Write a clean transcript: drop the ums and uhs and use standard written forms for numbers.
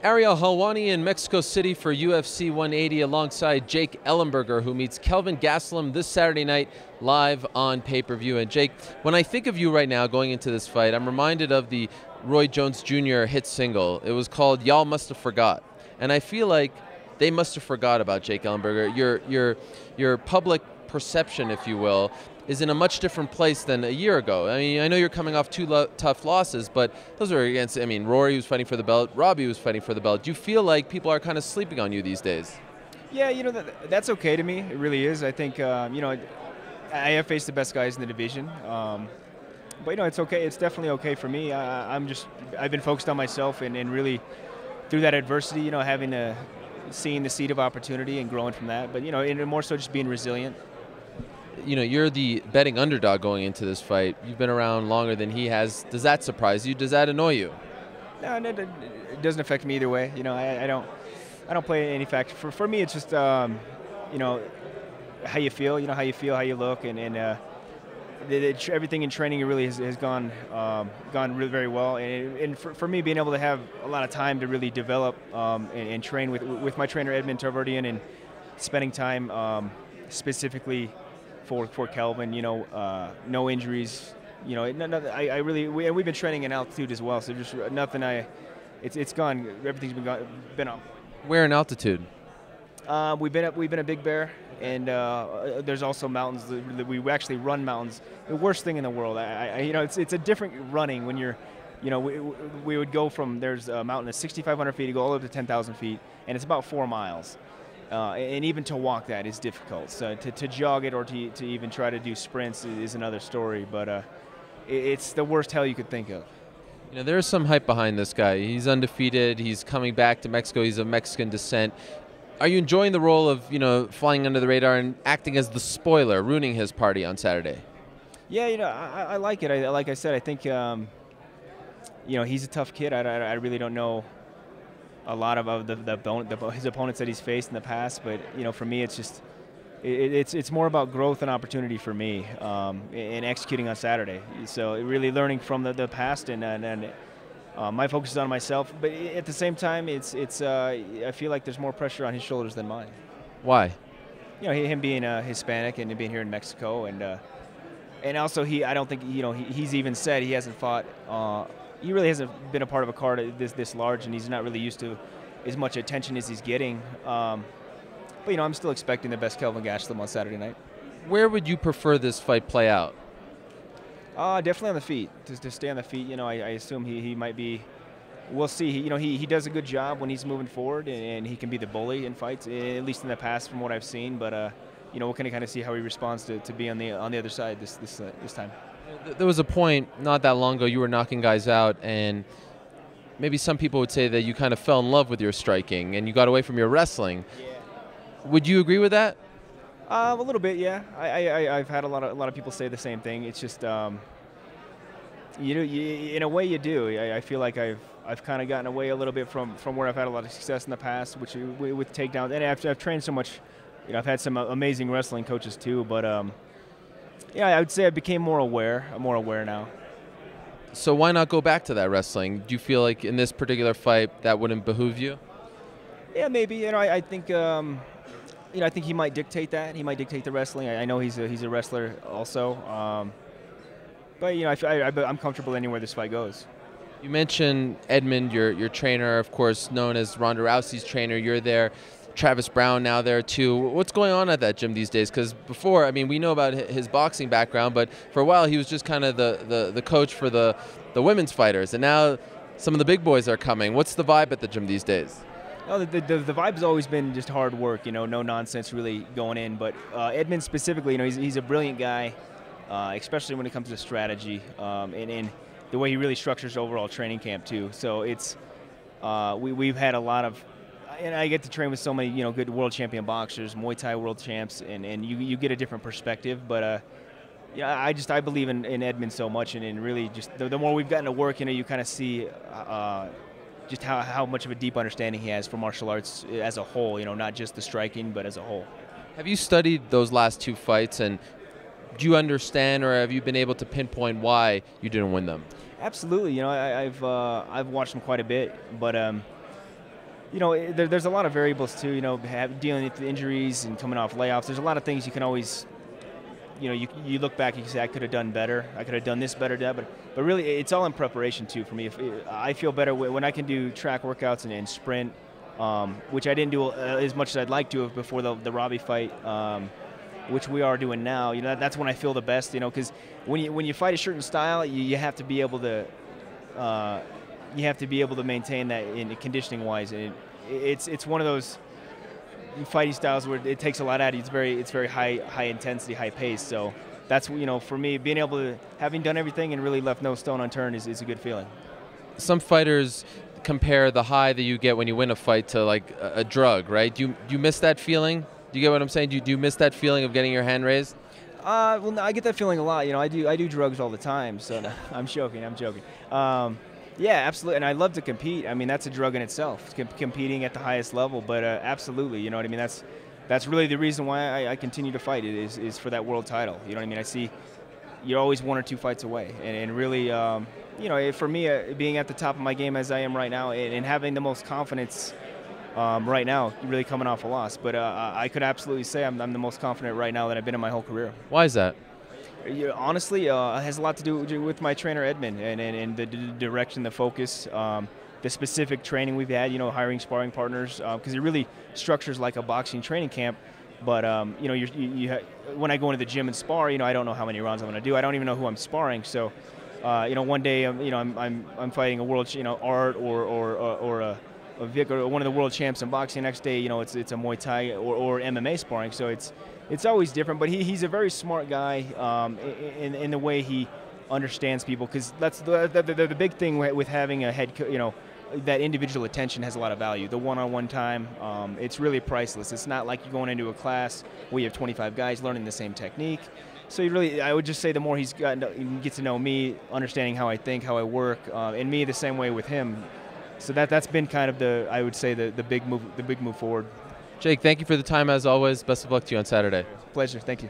Ariel Helwani in Mexico City for UFC 180 alongside Jake Ellenberger, who meets Kelvin Gastelum this Saturday night live on pay-per-view. And Jake, when I think of you right now going into this fight, I'm reminded of the Roy Jones Jr. hit single. It was called "Y'all Must Have Forgot," and I feel like they must have forgot about Jake Ellenberger. Your public perception, if you will, is in a much different place than a year ago. I mean, I know you're coming off two tough losses, but those are against, I mean, Rory was fighting for the belt, Robbie was fighting for the belt. Do you feel like people are kind of sleeping on you these days? Yeah, that's okay to me. It really is. I think, I have faced the best guys in the division. But, it's okay. It's definitely okay for me. I've been focused on myself and really through that adversity, seeing the seed of opportunity and growing from that. But, and more so just being resilient. You're the betting underdog going into this fight. You've been around longer than he has. Does that surprise you? Does that annoy you? No, it doesn't affect me either way. I don't play any factor. For me, it's just how you feel. How you feel, how you look, and everything in training really has gone really very well. And for me, being able to have a lot of time to really develop and train with my trainer Edmund Tarverdian and spending time specifically for Kelvin, no injuries, I really we've been training in altitude as well, so just nothing. It's gone. Everything's been up. Where in altitude? We've been at Big Bear, and there's also mountains that we actually run mountains. The worst thing in the world. It's a different running when you're. We would go from there's a mountain at 6,500 feet to go all the way up to 10,000 feet, and it's about 4 miles. And even to walk that is difficult. So to jog it or to even try to do sprints is another story. But it's the worst hell you could think of. There's some hype behind this guy. He's undefeated. He's coming back to Mexico. He's of Mexican descent. Are you enjoying the role of flying under the radar and acting as the spoiler, ruining his party on Saturday? Yeah, I like it. Like I said, I think he's a tough kid. I really don't know a lot of his opponents that he's faced in the past, but for me, it's just it's more about growth and opportunity for me in executing on Saturday. So really learning from the past and my focus is on myself, but at the same time, I feel like there's more pressure on his shoulders than mine. Why? Him being Hispanic and being here in Mexico, and also I don't think he's even said he hasn't fought. He really hasn't been a part of a card this large, and he's not really used to as much attention as he's getting. But I'm still expecting the best Kelvin Gastelum on Saturday night. Where would you prefer this fight play out? Definitely on the feet. To stay on the feet, I assume he might be. We'll see. He does a good job when he's moving forward, and he can be the bully in fights, at least in the past from what I've seen. But we'll kind of see how he responds to be on the other side this time. There was a point not that long ago you were knocking guys out, and maybe some people would say that you kind of fell in love with your striking and you got away from your wrestling. Yeah. Would you agree with that? A little bit, yeah. I've had a lot of people say the same thing. It's just in a way you do. I feel like I've kind of gotten away a little bit from where I've had a lot of success in the past, which with takedowns. And I've trained so much. I've had some amazing wrestling coaches too, but. I would say I became more aware. I'm more aware now. So why not go back to that wrestling? Do you feel like in this particular fight that wouldn't behoove you? Yeah, maybe. I think I think he might dictate that. He might dictate the wrestling. I know he's a wrestler also. But I'm comfortable anywhere this fight goes. You mentioned Edmund, your trainer, of course, known as Ronda Rousey's trainer. You're there. Travis Brown now there too. What's going on at that gym these days? Because before, we know about his boxing background, but for a while he was just kind of the coach for the women's fighters, and now some of the big boys are coming. What's the vibe at the gym these days? Oh, the vibe's always been just hard work, no nonsense really going in. But Edmund specifically, he's a brilliant guy, especially when it comes to strategy and the way he really structures overall training camp too. So it's we've had a lot of. And I get to train with so many, good world champion boxers, Muay Thai world champs, and you get a different perspective. But I believe in Edmund so much, and really just the more we've gotten to work, you kind of see just how much of a deep understanding he has for martial arts as a whole. Not just the striking, but as a whole. Have you studied those last two fights, and do you understand, or have you been able to pinpoint why you didn't win them? Absolutely. I've watched them quite a bit, but You know, there's a lot of variables too. You know, dealing with the injuries and coming off layoffs. There's a lot of things you can always, you know, you look back and you say, I could have done better. I could have done this better, but really, it's all in preparation too for me. I feel better when I can do track workouts and sprint, which I didn't do as much as I'd like to have before the Robbie fight, which we are doing now. You know, that's when I feel the best. You know, because when you fight a certain style, you have to be able to. You have to be able to maintain that in conditioning wise, and it's one of those fighting styles where it takes a lot out of you. It's very high intensity, high pace. So that's, you know, for me, being able to, having done everything and really left no stone unturned is a good feeling. Some fighters compare the high that you get when you win a fight to like a drug, right? Do you miss that feeling? Do you get what I'm saying? Do you miss that feeling of getting your hand raised? Well, no, I get that feeling a lot. You know, I do drugs all the time. So no, I'm joking. Yeah, absolutely, and I love to compete. I mean, that's a drug in itself, competing at the highest level. But absolutely, you know what I mean. That's really the reason why I continue to fight. Is for that world title. You know what I mean. I see you're always 1 or 2 fights away, and really, you know, for me, being at the top of my game as I am right now, and having the most confidence right now, really coming off a loss. But I could absolutely say I'm the most confident right now that I've been in my whole career. Why is that? Honestly, it has a lot to do with my trainer Edmund and the direction, the focus, the specific training we've had. You know, hiring sparring partners, because it really structures like a boxing training camp. But you know, when I go into the gym and spar, you know, I don't know how many rounds I'm going to do. I don't even know who I'm sparring. So, you know, one day, you know, I'm fighting a world, you know, Art or a Vic or one of the world champs in boxing. Next day, you know, it's a Muay Thai or MMA sparring. So it's always different, but he's a very smart guy in the way he understands people, because that's the big thing with having a head you know, that individual attention has a lot of value. The one-on-one time, it's really priceless. It's not like you're going into a class where you have 25 guys learning the same technique. So I would just say the more he gets to know me, understanding how I think, how I work, and me the same way with him. So that's been kind of I would say the big move forward. Jake, thank you for the time as always. Best of luck to you on Saturday. Pleasure. Thank you.